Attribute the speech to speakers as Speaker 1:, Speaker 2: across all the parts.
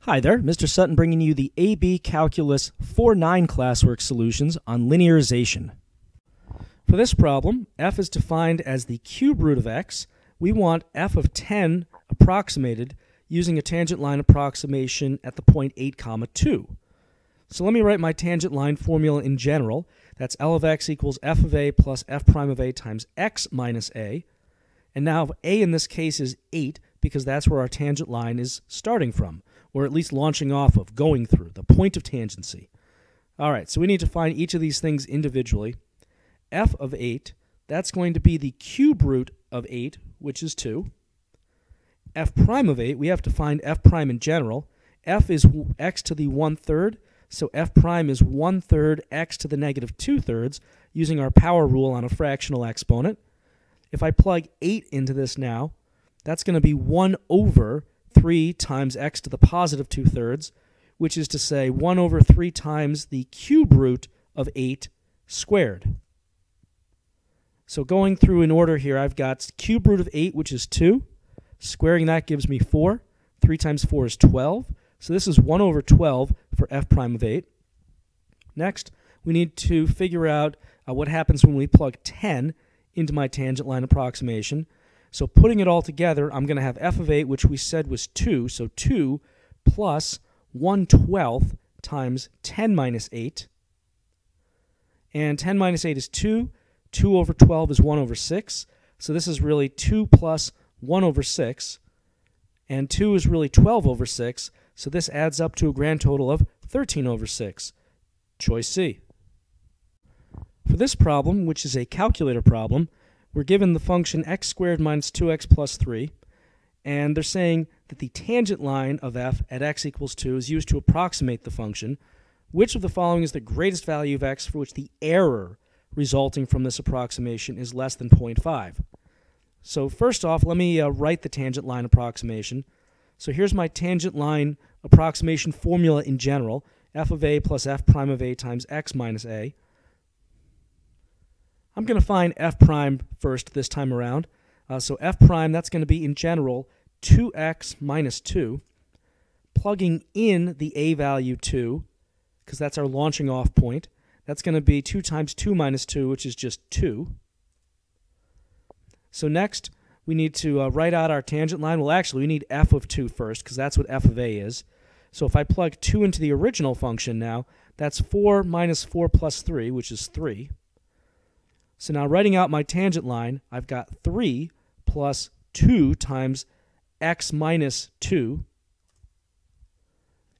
Speaker 1: Hi there, Mr. Sutton bringing you the AB Calculus 4-9 classwork solutions on linearization. For this problem, f is defined as the cube root of x. We want f of 10 approximated using a tangent line approximation at the point 8, 2. So let me write my tangent line formula in general. That's L of x equals f of a plus f prime of a times x minus a. And now a in this case is 8 because that's where our tangent line is starting from, or at least launching off of, going through, the point of tangency. All right, so we need to find each of these things individually. F of 8, that's going to be the cube root of 8, which is 2. F prime of 8, we have to find f prime in general. F is x to the 1/3, so f prime is 1/3 x to the negative 2/3, using our power rule on a fractional exponent. If I plug 8 into this now, that's going to be 1 over 3 times x to the positive 2/3, which is to say 1 over 3 times the cube root of 8 squared. So going through in order here, I've got cube root of 8, which is 2. Squaring that gives me 4. 3 times 4 is 12. So this is 1 over 12 for f prime of 8. Next, we need to figure out what happens when we plug 10 into my tangent line approximation. So putting it all together, I'm going to have f of 8, which we said was 2. So 2 plus 1/12 times 10 minus 8. And 10 minus 8 is 2. 2 over 12 is 1 over 6. So this is really 2 plus 1 over 6. And 2 is really 12 over 6. So this adds up to a grand total of 13 over 6. Choice C. For this problem, which is a calculator problem, we're given the function x squared minus 2x plus 3, and they're saying that the tangent line of f at x equals 2 is used to approximate the function. Which of the following is the greatest value of x for which the error resulting from this approximation is less than 0.5? So first off, let me write the tangent line approximation. So here's my tangent line approximation formula in general, f of a plus f prime of a times x minus a. I'm going to find f prime first this time around. So f prime, that's going to be in general 2x minus 2. Plugging in the a value 2, because that's our launching off point, that's going to be 2 times 2 minus 2, which is just 2. So next, we need to write out our tangent line. Well, actually, we need f of 2 first, because that's what f of a is. So if I plug 2 into the original function now, that's 4 minus 4 plus 3, which is 3. So now writing out my tangent line, I've got 3 plus 2 times x minus 2.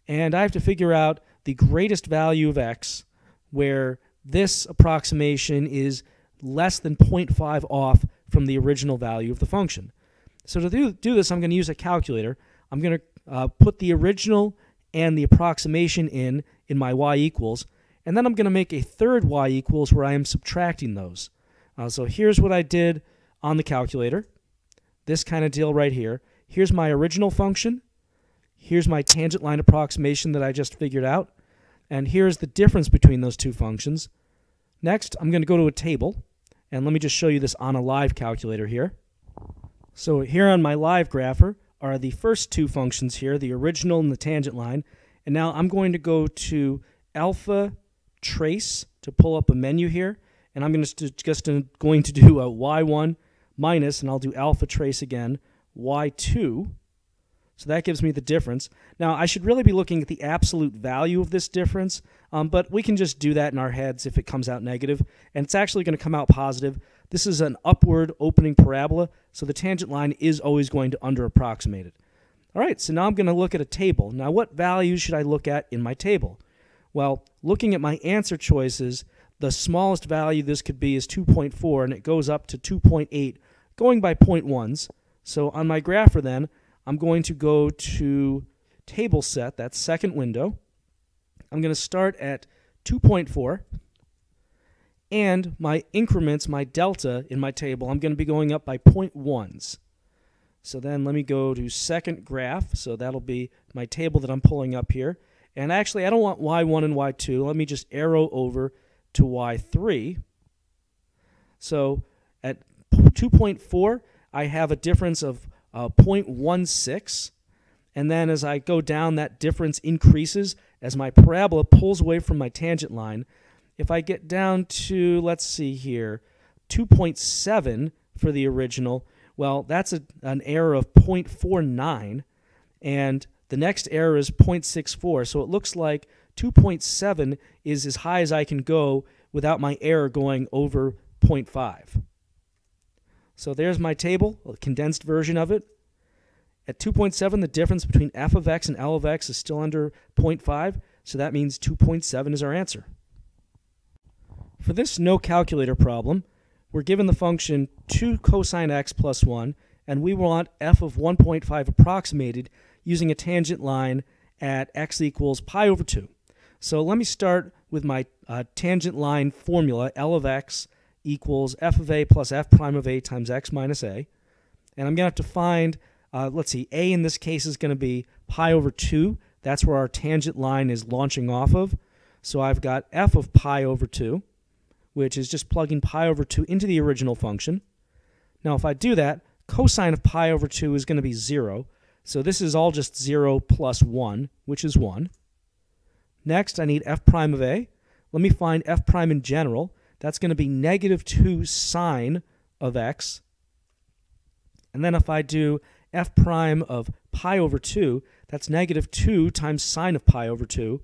Speaker 1: And I have to figure out the greatest value of x where this approximation is less than 0.5 off from the original value of the function. So to do this, I'm going to use a calculator. I'm going to put the original and the approximation in my y equals, and then I'm going to make a third y equals where I am subtracting those. So here's what I did on the calculator. This kind of deal right here. Here's my original function. Here's my tangent line approximation that I just figured out. And here's the difference between those two functions. Next, I'm going to go to a table. And let me just show you this on a live calculator here. So here on my live grapher are the first two functions here, the original and the tangent line. And now I'm going to go to alpha trace to pull up a menu here. And I'm just going to do a y1 minus, and I'll do alpha trace again, y2. So that gives me the difference. Now, I should really be looking at the absolute value of this difference, but we can just do that in our heads if it comes out negative. And it's actually going to come out positive. This is an upward opening parabola, so the tangent line is always going to under-approximate it. All right, so now I'm going to look at a table. Now, what values should I look at in my table? Well, looking at my answer choices, the smallest value this could be is 2.4, and it goes up to 2.8, going by 0.1s. So on my grapher then, I'm going to go to table set, that's second window. I'm going to start at 2.4, and my increments, my delta in my table, I'm going to be going up by 0.1s. So then let me go to second graph, so that'll be my table that I'm pulling up here. And actually, I don't want y1 and y2. Let me just arrow over to y3. So at 2.4, I have a difference of 0.16. And then as I go down, that difference increases as my parabola pulls away from my tangent line. If I get down to, let's see here, 2.7 for the original, well, that's an error of 0.49, and the next error is 0.64. So it looks like 2.7 is as high as I can go without my error going over 0.5. So there's my table, a condensed version of it. At 2.7, the difference between f of x and L of x is still under 0.5, so that means 2.7 is our answer. For this no calculator problem, we're given the function 2 cosine x plus 1, and we want f of 1.5 approximated using a tangent line at x equals pi over 2. So let me start with my tangent line formula, L of x equals f of a plus f prime of a times x minus a. And I'm going to have to find, let's see, a in this case is going to be pi over 2. That's where our tangent line is launching off of. So I've got f of pi over 2, which is just plugging pi over 2 into the original function. Now if I do that, cosine of pi over 2 is going to be 0. So this is all just 0 plus 1, which is 1. Next, I need f prime of a. Let me find f prime in general. That's going to be negative 2 sine of x. And then if I do f prime of pi over 2, that's negative 2 times sine of pi over 2,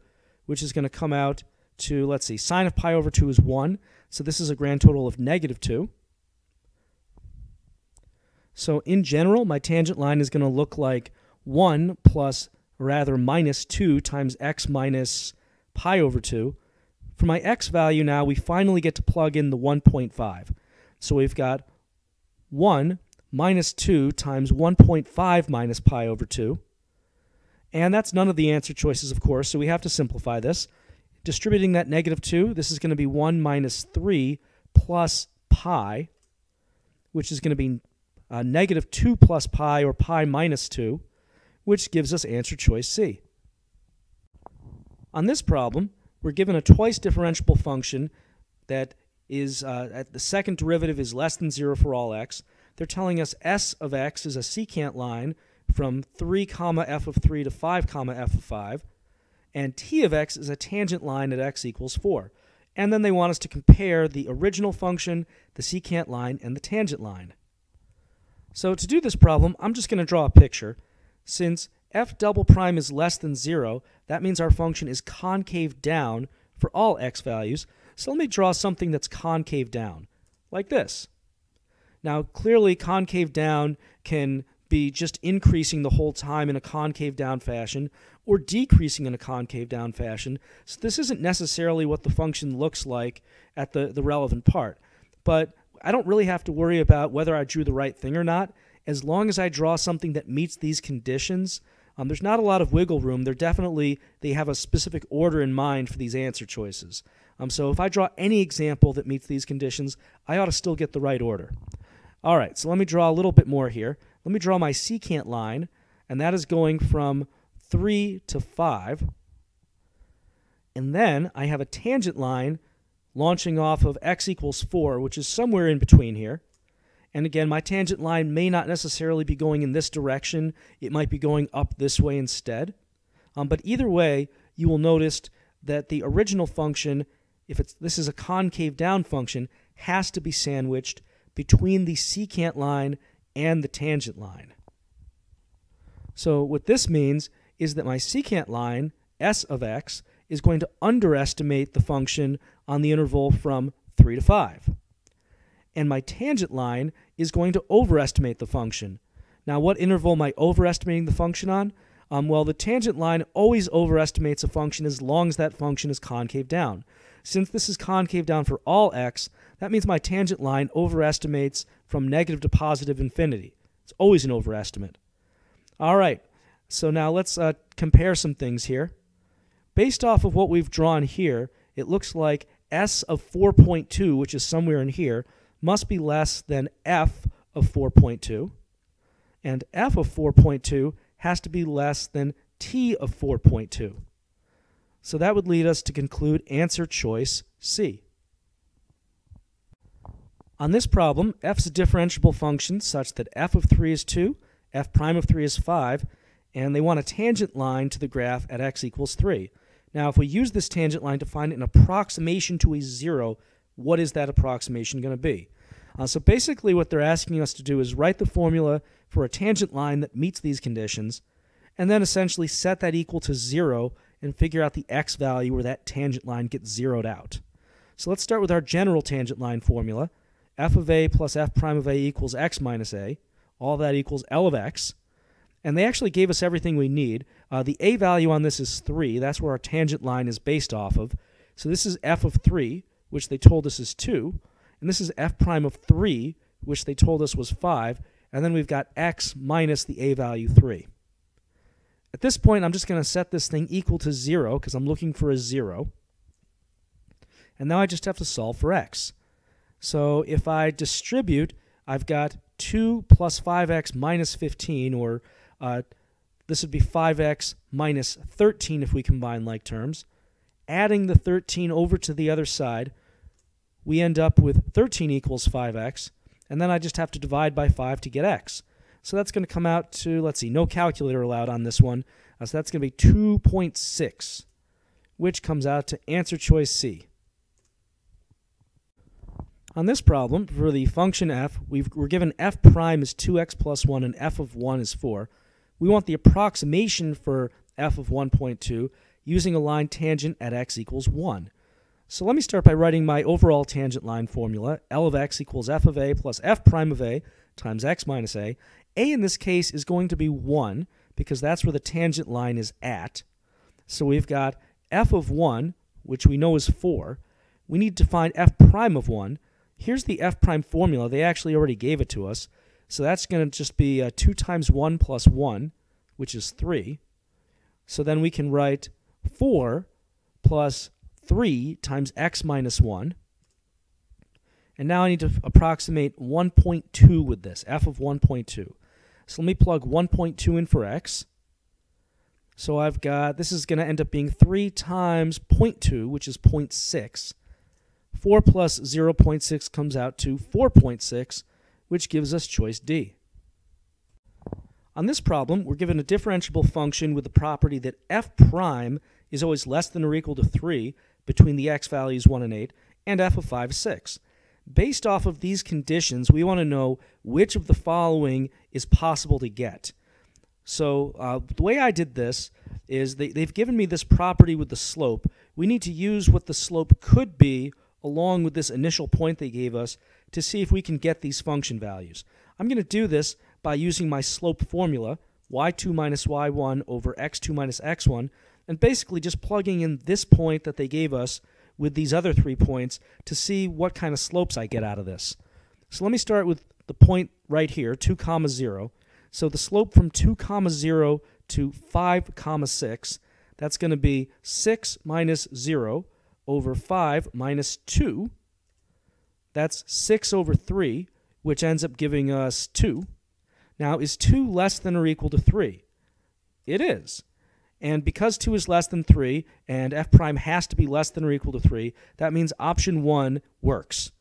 Speaker 1: which is going to come out to, let's see, sine of pi over 2 is 1. So this is a grand total of negative 2. So in general, my tangent line is going to look like 1 plus, or rather minus 2 times x minus pi over 2. For my x value now, we finally get to plug in the 1.5. So we've got 1 minus 2 times 1.5 minus pi over 2. And that's none of the answer choices, of course, so we have to simplify this. Distributing that negative 2, this is going to be 1 minus 3 plus pi, which is going to be negative 2 plus pi, or pi minus 2, which gives us answer choice C. On this problem, we're given a twice differentiable function that is, at the second derivative is less than 0 for all x. They're telling us s of x is a secant line from 3 comma f of 3 to 5 comma f of 5. And t of x is a tangent line at x equals 4. And then they want us to compare the original function, the secant line, and the tangent line. So to do this problem, I'm just going to draw a picture. Since f double prime is less than 0, that means our function is concave down for all x values. So let me draw something that's concave down, like this. Now clearly concave down can be just increasing the whole time in a concave down fashion, or decreasing in a concave down fashion. So this isn't necessarily what the function looks like at the relevant part. But I don't really have to worry about whether I drew the right thing or not. As long as I draw something that meets these conditions, there's not a lot of wiggle room. They have a specific order in mind for these answer choices. So if I draw any example that meets these conditions, I ought to still get the right order. All right, so let me draw a little bit more here. Let me draw my secant line, and that is going from 3 to 5. And then I have a tangent line launching off of x equals 4, which is somewhere in between here. And again, my tangent line may not necessarily be going in this direction. It might be going up this way instead. But either way, you will notice that the original function, this is a concave down function, has to be sandwiched between the secant line and the tangent line. So what this means is that my secant line, s of x, is going to underestimate the function on the interval from 3 to 5. And my tangent line is going to overestimate the function. Now what interval am I overestimating the function on? Well, the tangent line always overestimates a function as long as that function is concave down. Since this is concave down for all x, that means my tangent line overestimates from negative to positive infinity. It's always an overestimate. All right, so now let's compare some things here. Based off of what we've drawn here, it looks like s of 4.2, which is somewhere in here, must be less than f of 4.2. And f of 4.2 has to be less than t of 4.2. So that would lead us to conclude answer choice C. On this problem, f is a differentiable function such that f of 3 is 2, f prime of 3 is 5, and they want a tangent line to the graph at x equals 3. Now, if we use this tangent line to find an approximation to a 0, what is that approximation going to be? So basically what they're asking us to do is write the formula for a tangent line that meets these conditions, and then essentially set that equal to 0 and figure out the x value where that tangent line gets zeroed out. So let's start with our general tangent line formula. F of a plus f prime of a equals x minus a. All of that equals L of x. And they actually gave us everything we need. The a value on this is 3. That's where our tangent line is based off of. So this is f of 3, which they told us is 2. And this is f prime of 3, which they told us was 5. And then we've got x minus the a value 3. At this point, I'm just going to set this thing equal to 0 because I'm looking for a 0. And now I just have to solve for x. So if I distribute, I've got 2 plus 5x minus 15, or this would be 5x minus 13 if we combine like terms. Adding the 13 over to the other side, we end up with 13 equals 5x, and then I just have to divide by 5 to get x. So that's going to come out to, let's see, no calculator allowed on this one, so that's going to be 2.6, which comes out to answer choice C. On this problem, for the function f, we're given f prime is 2x plus 1 and f of 1 is 4. We want the approximation for f of 1.2 using a line tangent at x equals 1. So let me start by writing my overall tangent line formula. L of x equals f of a plus f prime of a times x minus a. A in this case is going to be 1 because that's where the tangent line is at. So we've got f of 1, which we know is 4. We need to find f prime of 1. Here's the f prime formula. They actually already gave it to us. So that's going to just be 2 times 1 plus 1, which is 3. So then we can write 4 plus 3 times x minus 1. And now I need to approximate 1.2 with this, f of 1.2. So let me plug 1.2 in for x. So I've got, this is going to end up being 3 times 0.2, which is 0.6. 4 plus 0.6 comes out to 4.6, which gives us choice D. On this problem, we're given a differentiable function with the property that f prime is always less than or equal to 3 between the x values 1 and 8, and f of 5 is 6. Based off of these conditions, we want to know which of the following is possible to get. So the way I did this is they've given me this property with the slope. We need to use what the slope could be along with this initial point they gave us to see if we can get these function values. I'm going to do this by using my slope formula, y2 minus y1 over x2 minus x1, and basically just plugging in this point that they gave us with these other 3 points to see what kind of slopes I get out of this. So let me start with the point right here, 2, 0. So the slope from 2, 0 to 5, 6, that's going to be 6 minus 0 over 5 minus 2. That's 6 over 3, which ends up giving us 2. Now, is 2 less than or equal to 3? It is. And because 2 is less than 3, and f prime has to be less than or equal to 3, that means option 1 works.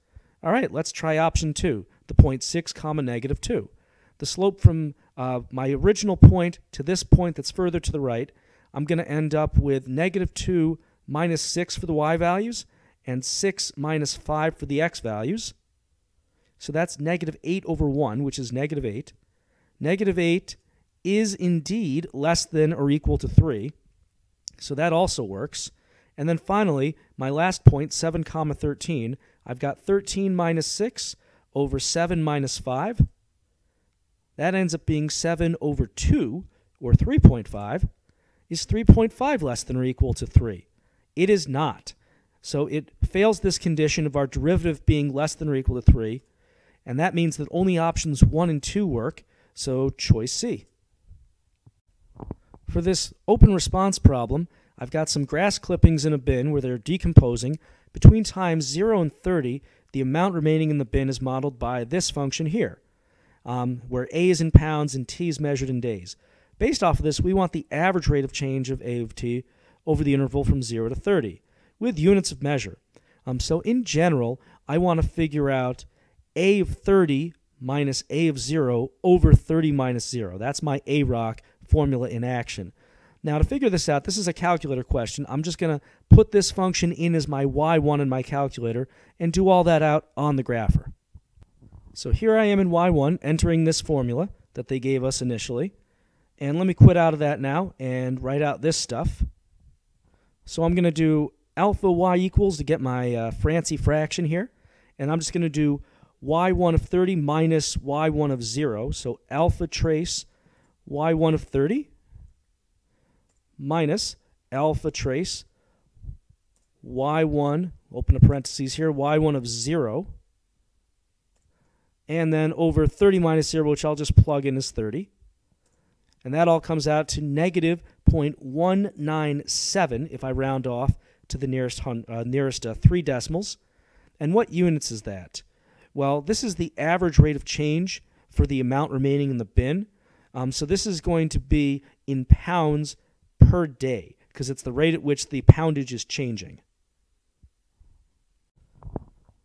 Speaker 1: All right, let's try option 2, the point 6, negative 2. The slope from my original point to this point that's further to the right, I'm going to end up with negative 2 minus 6 for the y values, and 6 minus 5 for the x values. So that's negative 8 over 1, which is negative 8. Negative 8 is indeed less than or equal to 3, so that also works. And then finally, my last point, 7, 13, I've got 13 minus 6 over 7 minus 5. That ends up being 7 over 2, or 3.5. Is 3.5 less than or equal to 3? It is not. So it fails this condition of our derivative being less than or equal to 3, and that means that only options 1 and 2 work, so choice C. For this open response problem, I've got some grass clippings in a bin where they're decomposing. Between times 0 and 30, the amount remaining in the bin is modeled by this function here, where A is in pounds and T is measured in days. Based off of this, we want the average rate of change of A of T over the interval from 0 to 30, with units of measure. So in general, I want to figure out A of 30 minus A of 0 over 30 minus 0. That's my A-rock formula in action. Now to figure this out, this is a calculator question. I'm just going to put this function in as my y1 in my calculator and do all that out on the grapher. So here I am in y1 entering this formula that they gave us initially. And let me quit out of that now and write out this stuff. So I'm going to do alpha y equals to get my fancy fraction here. And I'm just going to do y1 of 30 minus y1 of 0. So alpha trace y1 of 30 minus alpha trace y1, open a parentheses here, y1 of 0. And then over 30 minus 0, which I'll just plug in as 30. And that all comes out to negative 0.197 if I round off to the nearest 3 decimals. And what units is that? Well, this is the average rate of change for the amount remaining in the bin. So this is going to be in pounds per day, because it's the rate at which the poundage is changing.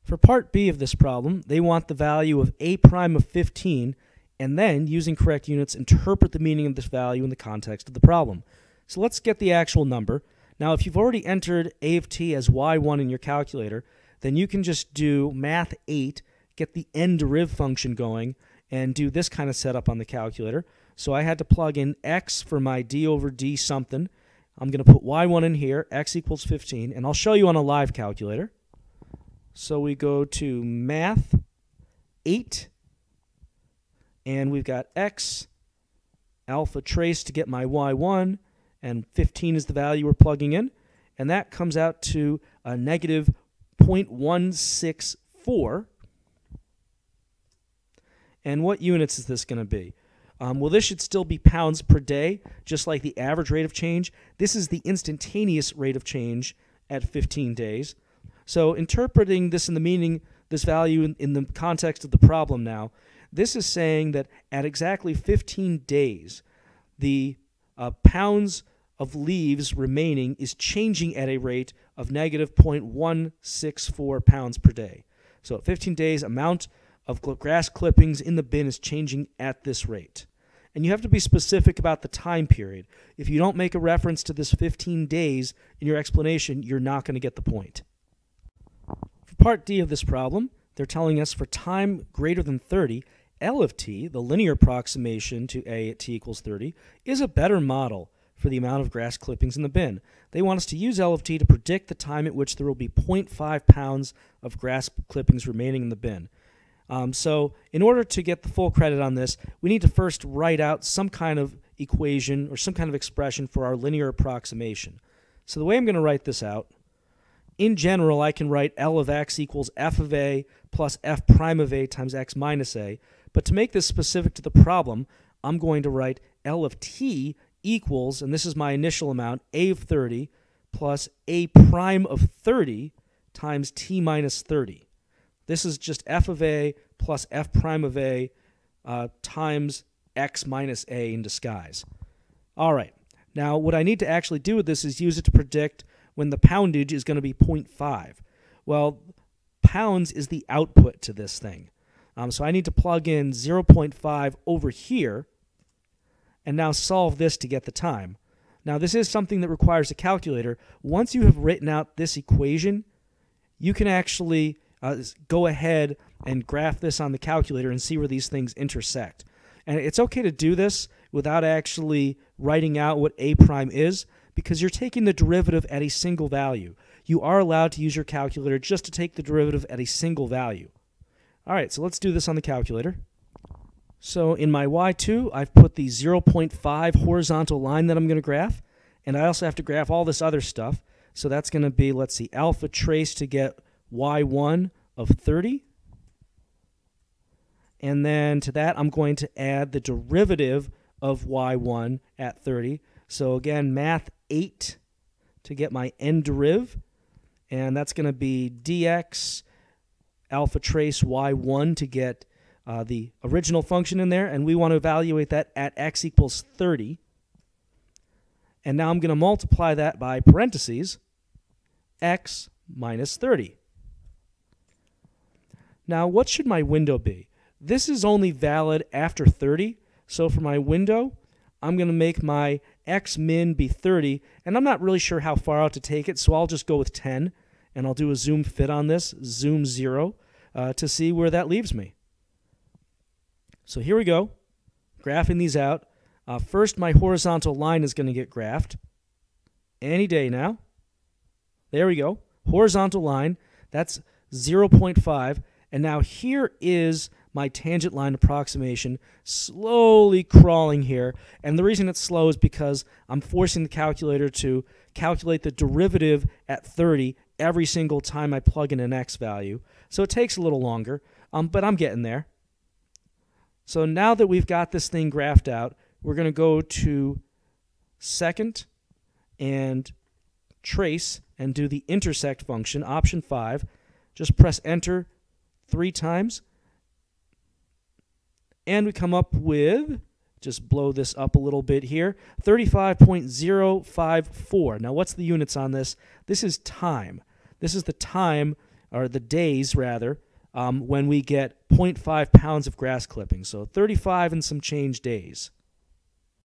Speaker 1: For part B of this problem, they want the value of a prime of 15, and then, using correct units, interpret the meaning of this value in the context of the problem. So let's get the actual number. Now, if you've already entered a of t as y1 in your calculator, then you can just do math 8, get the n-deriv function going, and do this kind of setup on the calculator. So I had to plug in x for my d over d something. I'm going to put y1 in here, x equals 15, and I'll show you on a live calculator. So we go to math 8, and we've got x, alpha trace to get my y1, and 15 is the value we're plugging in, and that comes out to a negative 0.164. And what units is this going to be? Well, this should still be pounds per day, just like the average rate of change. This is the instantaneous rate of change at 15 days. So interpreting this in the meaning, this value in the context of the problem now, this is saying that at exactly 15 days, the pounds of leaves remaining is changing at a rate of negative 0.164 pounds per day. So at 15 days, amount of grass clippings in the bin is changing at this rate. And you have to be specific about the time period. If you don't make a reference to this 15 days in your explanation, you're not going to get the point. For part D of this problem, they're telling us for time greater than 30, L of t, the linear approximation to a at t equals 30, is a better model for the amount of grass clippings in the bin. They want us to use L of t to predict the time at which there will be 0.5 pounds of grass clippings remaining in the bin. So in order to get the full credit on this, we need to first write out some kind of equation or some kind of expression for our linear approximation. So the way I'm going to write this out, in general, I can write L of x equals f of a plus f prime of a times x minus a. But to make this specific to the problem, I'm going to write L of t equals, and this is my initial amount, a of 30 plus a prime of 30 times t minus 30. This is just f of a plus f prime of a times x minus a in disguise. All right. Now, what I need to actually do with this is use it to predict when the poundage is going to be 0.5. Well, pounds is the output to this thing. So I need to plug in 0.5 over here and now solve this to get the time. Now, this is something that requires a calculator. Once you have written out this equation, you can actually go ahead and graph this on the calculator and see where these things intersect. And it's okay to do this without actually writing out what a prime is, because you're taking the derivative at a single value. You are allowed to use your calculator just to take the derivative at a single value. All right, so let's do this on the calculator. So in my y2, I've put the 0.5 horizontal line that I'm going to graph, and I also have to graph all this other stuff. So that's going to be, let's see, alpha trace to get y1 of 30. And then to that, I'm going to add the derivative of y1 at 30. So again, math 8 to get my n-deriv. And that's going to be dx alpha trace y1 to get the original function in there. And we want to evaluate that at x equals 30. And now I'm going to multiply that by parentheses x minus 30. Now, what should my window be? This is only valid after 30. So for my window, I'm going to make my x min be 30, and I'm not really sure how far out to take it, so I'll just go with 10, and I'll do a zoom fit on this, zoom 0, to see where that leaves me. So here we go, graphing these out. First, my horizontal line is going to get graphed any day now. There we go, horizontal line, that's 0.5, and now here is my tangent line approximation slowly crawling here, and the reason it's slow is because I'm forcing the calculator to calculate the derivative at 30 every single time I plug in an x value. So it takes a little longer, but I'm getting there. So now that we've got this thing graphed out, we're going to go to second and trace and do the intersect function, option 5. Just press enter 3 times. And we come up with, just blow this up a little bit here, 35.054. Now what's the units on this? This is time. This is the time, or the days rather, when we get 0.5 pounds of grass clippings. So 35 and some change days.